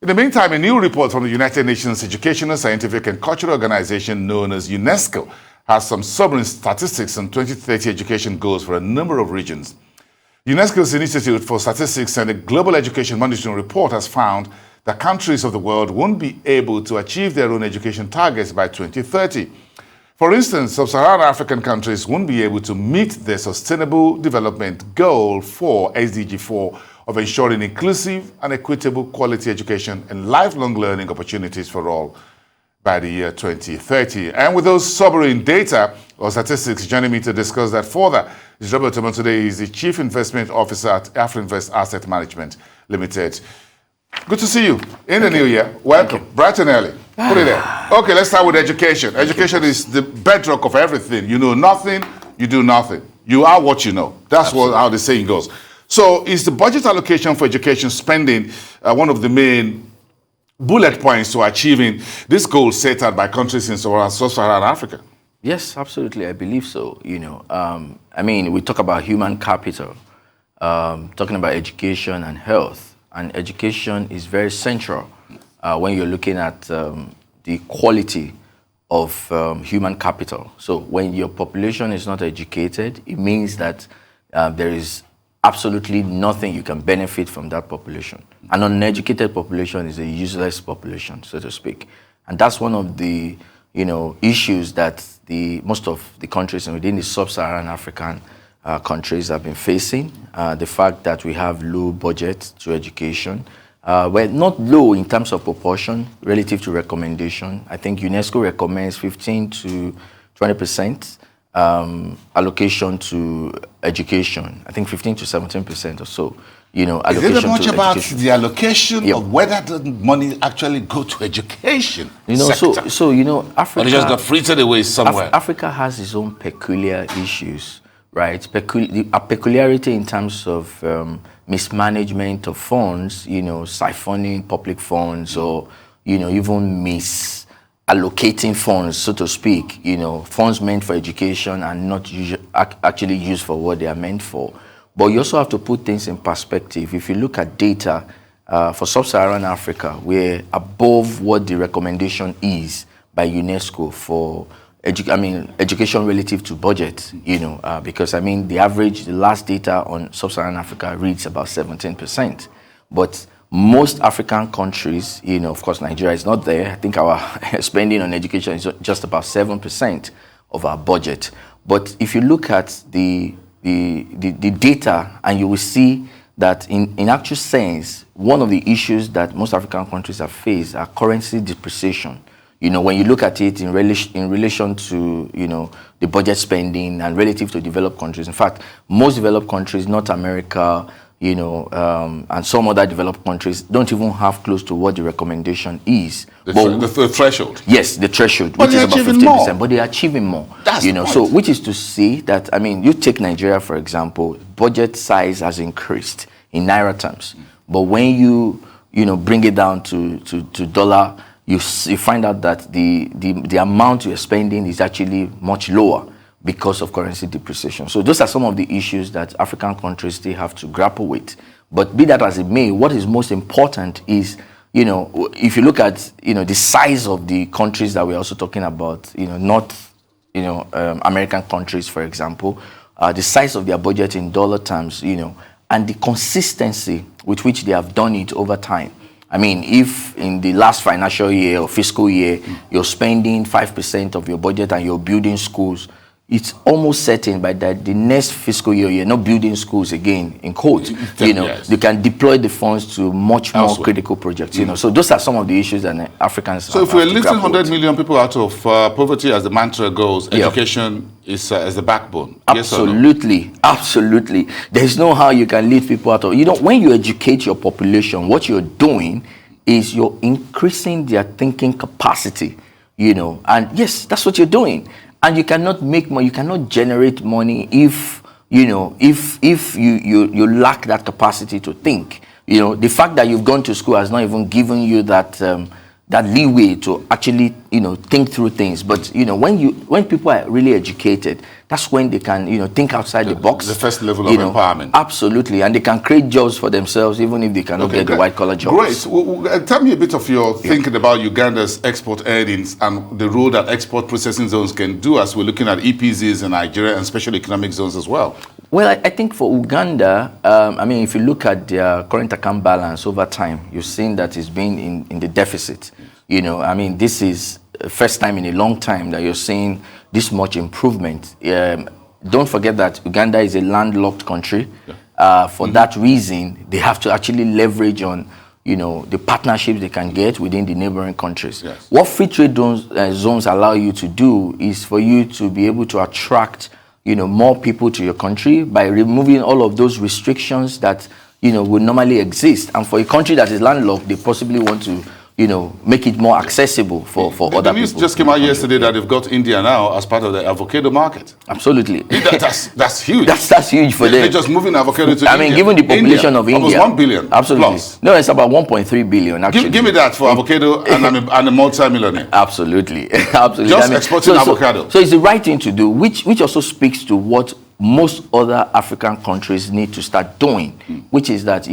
In the meantime, a new report from the United Nations Educational, Scientific and Cultural Organization known as UNESCO has some sobering statistics on 2030 education goals for a number of regions. UNESCO's Institute for Statistics and the Global Education Monitoring Report has found that countries of the world won't be able to achieve their own education targets by 2030. For instance, Sub Saharan African countries won't be able to meet their Sustainable Development Goal 4, SDG 4, of ensuring inclusive and equitable quality education and lifelong learning opportunities for all by the year 2030. And with those sobering data or statistics, joining me to discuss that further is Robert Omotunde. He is the Chief Investment Officer at Afrinvest Asset Management Limited. Good to see you in the new year. Welcome. Bright and early. Put it there. Okay, let's start with education. Education is the bedrock of everything. You know nothing, you do nothing. You are what you know. That's how the saying goes. So is the budget allocation for education spending one of the main bullet points to achieving this goal set out by countries in Sub-Saharan Africa? Yes, absolutely. I believe so. I mean, we talk about human capital, talking about education and health, and education is very central when you're looking at the quality of human capital. So when your population is not educated, it means that there is absolutely nothing you can benefit from that population. An uneducated population is a useless population, so to speak. And that's one of the issues that most of the countries within the Sub-Saharan African countries have been facing. The fact that we have low budget to education. We're not low in terms of proportion relative to recommendation. I think UNESCO recommends 15 to 20% allocation to education. I think 15 to 17% or so. Allocation is there much to about education. the allocation of whether the money actually go to education? Africa. Or it just got frittered away somewhere. Africa has its own peculiar issues, right? A peculiarity in terms of mismanagement of funds, siphoning public funds, or even allocating funds, so to speak, funds meant for education and not actually used for what they are meant for. But you also have to put things in perspective. If you look at data for Sub-Saharan Africa, we're above what the recommendation is by UNESCO for education relative to budget, because the last data on Sub-Saharan Africa reads about 17%. But most African countries, of course, Nigeria is not there. I think our spending on education is just about 7% of our budget. But if you look at the data, and you will see that in actual sense, one of the issues that most African countries have faced are currency depreciation. When you look at it in relation to, the budget spending and relative to developed countries. In fact, most developed countries, North America, and some other developed countries don't even have close to what the recommendation is. The threshold. Yes, the threshold, which is about 15%, but they're achieving more. That's so which is to say that, you take Nigeria, for example, budget size has increased in Naira terms. But when you bring it down to dollar, you find out that the amount you're spending is actually much lower because of currency depreciation. So those are some of the issues that African countries still have to grapple with. But be that as it may, what is most important is, if you look at, the size of the countries that we're also talking about, North, American countries, for example, the size of their budget in dollar terms, and the consistency with which they have done it over time. If in the last financial year or fiscal year, you're spending 5% of your budget and you're building schools, it's almost certain by that the next fiscal year you're not building schools again, in quotes. You can deploy the funds to much more critical projects. So those are some of the issues that Africans. So if we're lifting 100 million people out of poverty, as the mantra goes, education is as the backbone. Absolutely, yes or no? Absolutely. There's no how you can lift people out of. When you educate your population, what you're doing is you're increasing their thinking capacity. And yes, that's what you're doing. And you cannot make money, you cannot generate money if you lack that capacity to think. The fact that you've gone to school has not even given you that that leeway to actually, think through things. But, when people are really educated, that's when they can, think outside the box. The first level of empowerment. Absolutely. And they can create jobs for themselves, even if they cannot get the white-collar jobs. Great. Tell me a bit of your thinking about Uganda's export earnings and the role that export processing zones can do, as we're looking at EPZs in Nigeria and special economic zones as well. Well, I think for Uganda, if you look at their current account balance over time, you've seen that it's been in the deficit. This is the first time in a long time that you're seeing this much improvement. Don't forget that Uganda is a landlocked country. For that reason, they have to actually leverage on, the partnerships they can get within the neighboring countries. Yes. What free trade zones allow you to do is for you to be able to attract more people to your country by removing all of those restrictions that, would normally exist. And for a country that is landlocked, they possibly want to, make it more accessible for other people. The news just came out yesterday that they've got India now as part of the avocado market. Absolutely. That's huge. That's huge for them. They're just moving avocado to India. Given the population of India. Almost 1 billion. Absolutely. Plus. No, it's about 1.3 billion, actually. Give me that for avocado, and I'm a multi-millionaire. Absolutely. Absolutely. Just exporting avocado. So it's the right thing to do, which also speaks to what most other African countries need to start doing, which is that,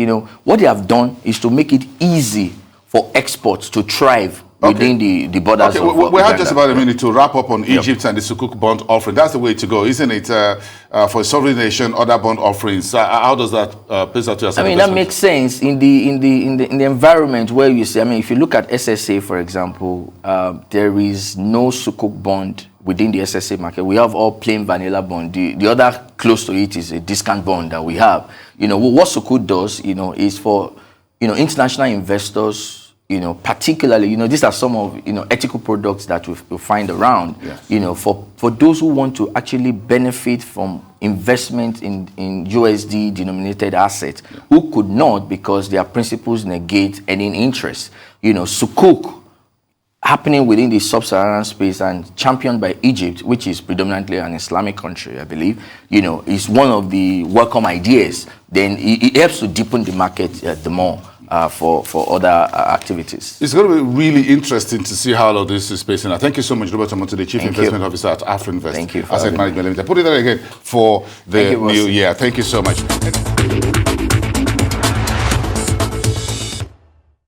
what they have done is to make it easy for exports to thrive within the borders of we have Uganda. just about a minute to wrap up on Egypt and the Sukuk bond offering. That's the way to go, isn't it? For a sovereign nation, other bond offerings. How does that place out to us? That makes sense in the environment where you see. If you look at SSA, for example, there is no Sukuk bond within the SSA market. We have all plain vanilla bond. The other close to it is a discount bond that we have. What Sukuk does, is for international investors. Particularly, these are some of, ethical products that we find around, yes. For those who want to actually benefit from investment in USD denominated assets, who could not because their principles negate any interest. Sukuk happening within the Sub Saharan space and championed by Egypt, which is predominantly an Islamic country, I believe, is one of the welcome ideas. Then it helps to deepen the market the more. For other activities. It's going to be really interesting to see how all of this is pacing out. Thank you so much, Omotunde, the Chief Investment Officer at Afrinvest Thank you Asset Management LTD. Put it there again for the new year. Thank you so much.